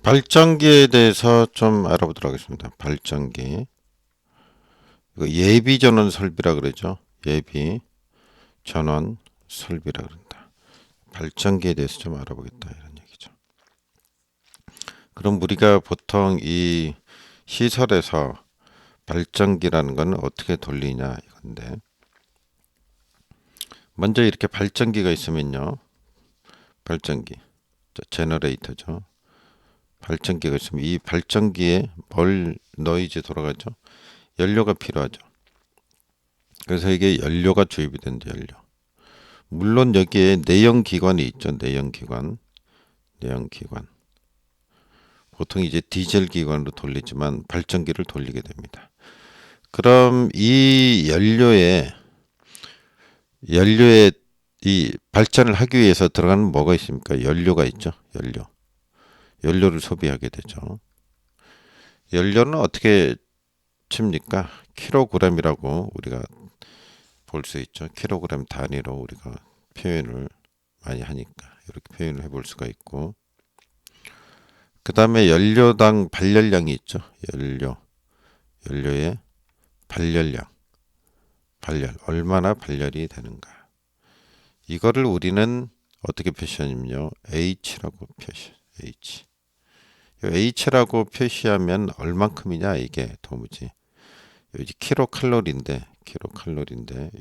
발전기에 대해서 좀 알아보도록 하겠습니다. 발전기. 이거 예비 전원 설비라 그러죠. 예비 전원 설비라 그런다. 발전기에 대해서 좀 알아보겠다 이런 얘기죠. 그럼 우리가 보통 이 시설에서 발전기라는 건 어떻게 돌리냐 이건데, 먼저 이렇게 발전기가 있으면요. 발전기, 제너레이터죠. 발전기가 있으면 이 발전기에 뭘 넣어야지 돌아가죠? 연료가 필요하죠. 그래서 이게 연료가 주입이 된다. 연료. 물론 여기에 내연기관이 있죠. 내연기관. 보통 이제 디젤 기관으로 돌리지만 발전기를 돌리게 됩니다. 그럼 이 연료에 이 발전을 하기 위해서 들어가는 뭐가 있습니까? 연료가 있죠. 연료를 소비하게 되죠. 연료는 어떻게 칩니까? 킬로그램이라고 우리가 볼 수 있죠. 킬로그램 단위로 우리가 표현을 많이 하니까 이렇게 표현을 해볼 수가 있고, 그 다음에 연료당 발열량이 있죠. 연료의 발열량, 얼마나 발열이 되는가. 이거를 우리는 어떻게 표시하냐면요. H라고 H. H라고 표시하면 얼만큼이냐 이게 도무지. 여기 킬로칼로리인데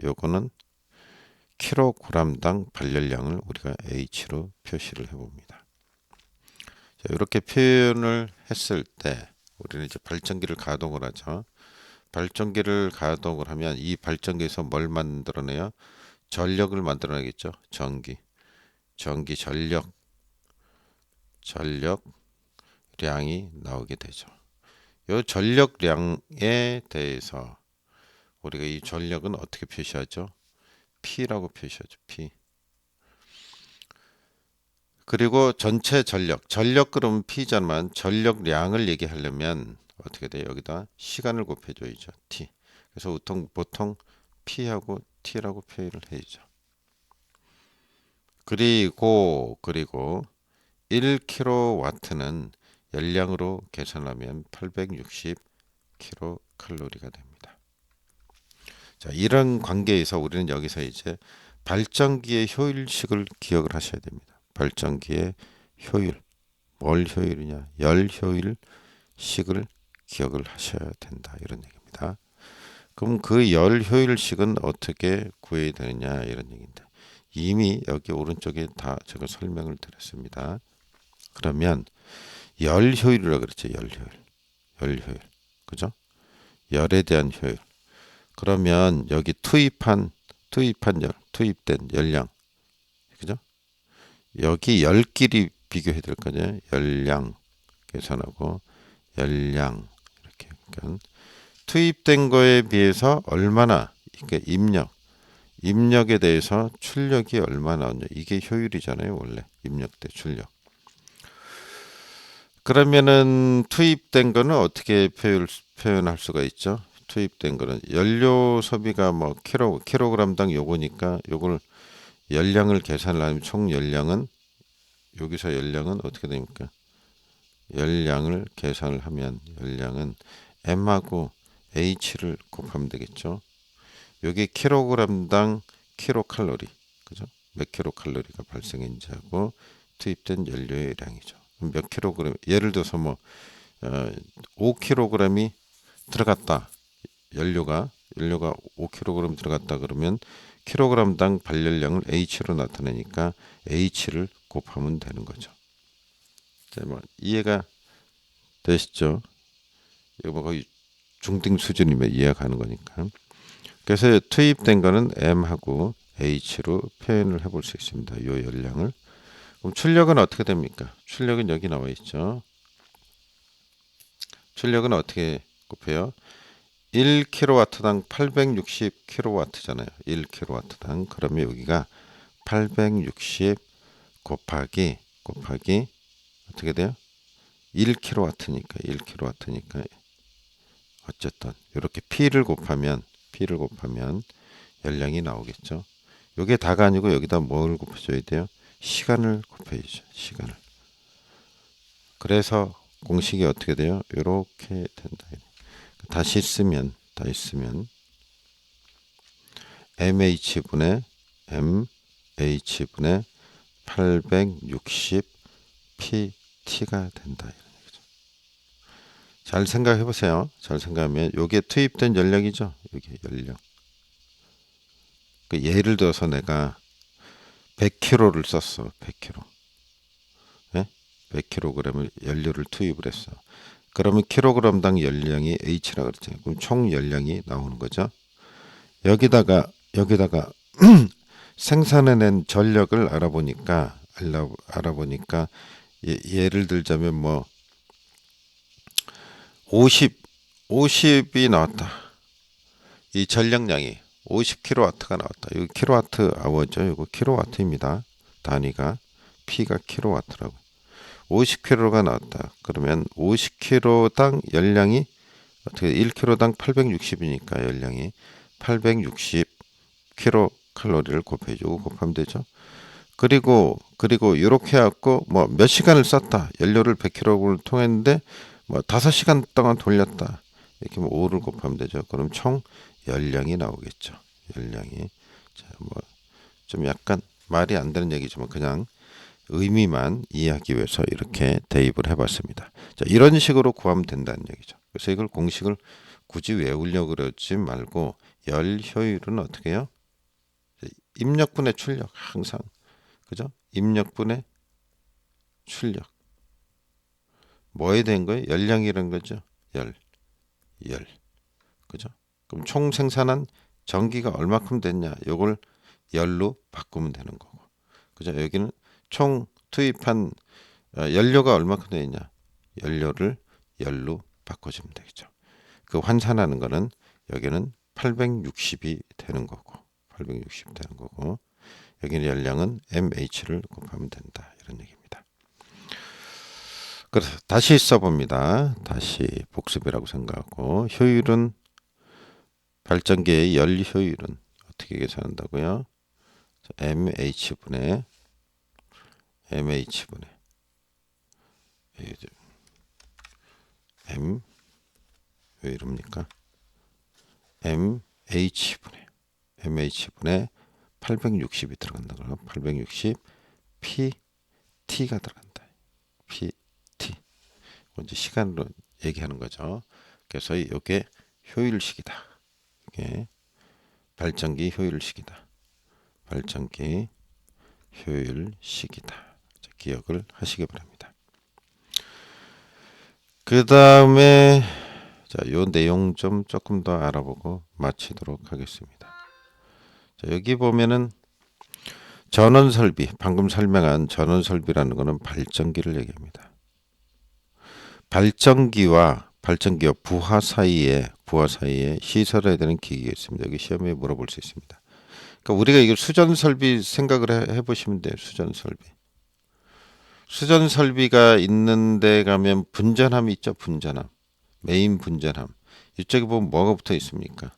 요거는 킬로그램당 발열량을 우리가 H로 표시를 해봅니다. 자, 이렇게 표현을 했을 때 우리는 이제 발전기를 가동을 하죠. 발전기를 가동을 하면 이 발전기에서 뭘 만들어내요? 전력을 만들어내겠죠. 전력량이 나오게 되죠. 이 전력량에 대해서 우리가 이 전력은 어떻게 표시하죠? P라고 표시하죠. P. 그리고 전체 전력 그러면 P잖아만 전력량을 얘기하려면 어떻게 돼요? 여기다 시간을 곱해줘야죠. T. 그래서 보통 P하고 T라고 표현을 해야죠. 그리고 1kW는 열량으로 계산하면 860 킬로칼로리가 됩니다. 자, 이런 관계에서 우리는 여기서 이제 발전기의 효율식을 기억을 하셔야 됩니다. 발전기의 효율, 뭘 효율이냐? 열 효율식을 기억을 하셔야 된다. 이런 얘기입니다. 그럼 그 열 효율식은 어떻게 구해야 되느냐? 이런 얘기인데, 이미 여기 오른쪽에 다 제가 설명을 드렸습니다. 그러면 열 효율이라고 그랬죠. 열 효율. 그죠? 열에 대한 효율. 그러면 여기 투입된 열량. 그죠? 여기 열끼리 비교해야 될 거죠. 열량 계산하고 열량 이렇게. 그러니까 투입된 거에 비해서 얼마나, 그러니까 입력에 대해서 출력이 얼마나 나오냐. 이게 효율이잖아요. 원래 입력 대 출력. 그러면은 투입된 거는 어떻게 표현할 수가 있죠? 투입된 거는 연료 소비가 뭐 킬로그램당 요거니까 요걸 열량을 계산을 하면 총 열량은, 여기서 열량은 어떻게 됩니까? 열량을 계산을 하면 열량은 M하고 H를 곱하면 되겠죠. 여기 킬로그램당 킬로칼로리, 그죠? 몇 킬로칼로리가 발생했는지 하고 투입된 연료의 양이죠. 몇 킬로그램, 예를 들어서 뭐 5kg이 들어갔다. 연료가 5kg 들어갔다 그러면 킬로그램당 발열량을 H로 나타내니까 H를 곱하면 되는 거죠. 자, 뭐 이해가 되시죠? 이거 뭐 거의 중등 수준이면 이해가는 거니까. 그래서 투입된 거는 M하고 H로 표현을 해볼 수 있습니다. 이 열량을. 그럼 출력은 어떻게 됩니까? 출력은 여기 나와 있죠. 출력은 어떻게 곱해요? 1kW당 860kW잖아요. 1kW당. 그러면 여기가 860 곱하기 어떻게 돼요? 1kW니까 어쨌든 이렇게 P를 곱하면 열량이 나오겠죠. 이게 다가 아니고 여기다 뭘 곱해줘야 돼요? 시간을 곱해야죠. 시간을. 그래서 공식이 어떻게 돼요? 이렇게 된다. 다시 쓰면 MH분의 MH분의 860 PT가 된다. 잘 생각해 보세요. 잘 생각하면 요게 투입된 연력이죠. 여기 연력. 그 예를 들어서 내가 100kg를 썼어. 100kg. 예? 100kg을 연료를 투입을 했어. 그러면 킬로그램당 연량이 H라고 그랬잖아요. 그럼 총 연량이 나오는 거죠. 여기다가 생산해낸 전력을 알아보니까 예를 들자면 뭐 50이 나왔다. 이 전력량이 50kW가 나왔다. 이거 킬로와트 아워죠. 이거 킬로와트입니다. 단위가 P가 킬로와트라고. 50kg가 나왔다. 그러면 50kg당 연량이 어떻게 1kg당 860이니까 연량이 860kcal를 곱해주고 곱하면 되죠. 그리고 이렇게 해갖고 뭐 몇 시간을 썼다. 연료를 100kg를 통했는데 뭐 5시간 동안 돌렸다. 이렇게 뭐 5를 곱하면 되죠. 그럼 총 연량이 나오겠죠. 연량이. 자, 뭐 좀 약간 말이 안 되는 얘기지만 그냥 의미만 이해하기 위해서 이렇게 대입을 해봤습니다. 자, 이런 식으로 구하면 된다는 얘기죠. 그래서 이걸 공식을 굳이 외우려고 그러지 말고 열 효율은 어떻게 해요? 입력분의 출력 항상 그죠? 입력분의 출력 뭐에 대한 거예요? 열량이라는 거죠. 열 그죠? 그럼 총 생산한 전기가 얼마큼 됐냐? 요걸 열로 바꾸면 되는 거고 그죠? 여기는 총 투입한 연료가 얼마큼 되냐? 연료를 열로 바꿔주면 되겠죠. 그 환산하는 거는 여기는 860이 되는 거고 860 되는 거고 여기는 연량은 MH를 곱하면 된다. 이런 얘기입니다. 그래서 다시 써봅니다. 다시 복습이라고 생각하고 효율은 발전기의 열 효율은 어떻게 계산한다고요? MH분의 M 왜 이럽니까? MH분의 860이 들어간다. 그러면 860 PT가 들어간다. PT. 이제 시간으로 얘기하는 거죠. 그래서 이게 효율식이다. 이게 발전기 효율식이다. 발전기 효율식이다. 기억을 하시기 바랍니다. 그 다음에 요 내용 좀 조금 더 알아보고 마치도록 하겠습니다. 자, 여기 보면은 전원 설비, 방금 설명한 전원 설비라는 것은 발전기를 얘기합니다. 발전기와 부하 사이에 시설해야 되는 기기가 있습니다. 여기 시험에 물어볼 수 있습니다. 그러니까 우리가 이걸 수전 설비 생각을 해보시면 돼요. 수전 설비가 있는데 가면 분전함이 있죠. 분전함, 메인 분전함. 이쪽에 보면 뭐가 붙어 있습니까?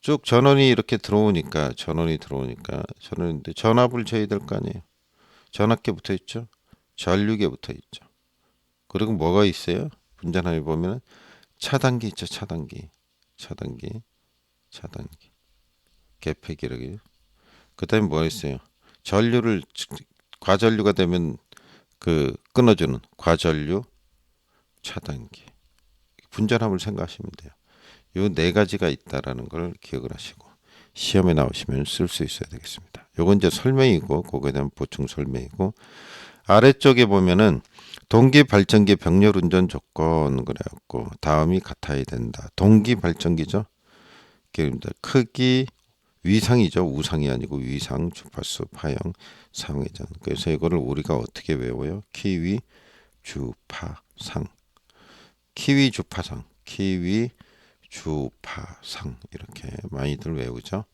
쭉 전원이 이렇게 들어오니까 전원인데 전압을 재야 될 거 아니에요. 전압계 붙어 있죠. 전류계 붙어 있죠. 그리고 뭐가 있어요? 분전함에 보면 차단기 있죠. 차단기 개폐기력이. 그다음에 뭐가 있어요? 전류를 과전류가 되면 그 끊어주는 과전류 차단기. 분전함을 생각하시면 돼요. 요 네 가지가 있다라는 걸 기억을 하시고 시험에 나오시면 쓸 수 있어야 되겠습니다. 요건 이제 설명이고 그거에 대한 보충 설명이고 아래쪽에 보면은 동기 발전기 병렬 운전 조건 그래갖고 다음이 같아야 된다. 동기 발전기죠. 크기 위상이죠. 우상이 아니고 위상, 주파수, 파형, 상회전. 그래서 이거를 우리가 어떻게 외워요? 키위, 주파상. 키위, 주파상 이렇게 많이들 외우죠.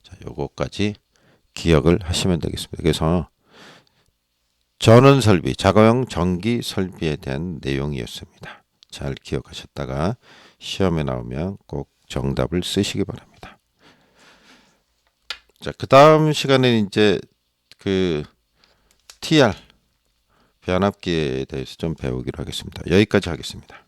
자, 요거까지 기억을 하시면 되겠습니다. 그래서 전원 설비, 자가용 전기 설비에 대한 내용이었습니다. 잘 기억하셨다가 시험에 나오면 꼭 정답을 쓰시기 바랍니다. 자, 그 다음 시간에 이제 그 TR 변압기에 대해서 좀 배우기로 하겠습니다. 여기까지 하겠습니다.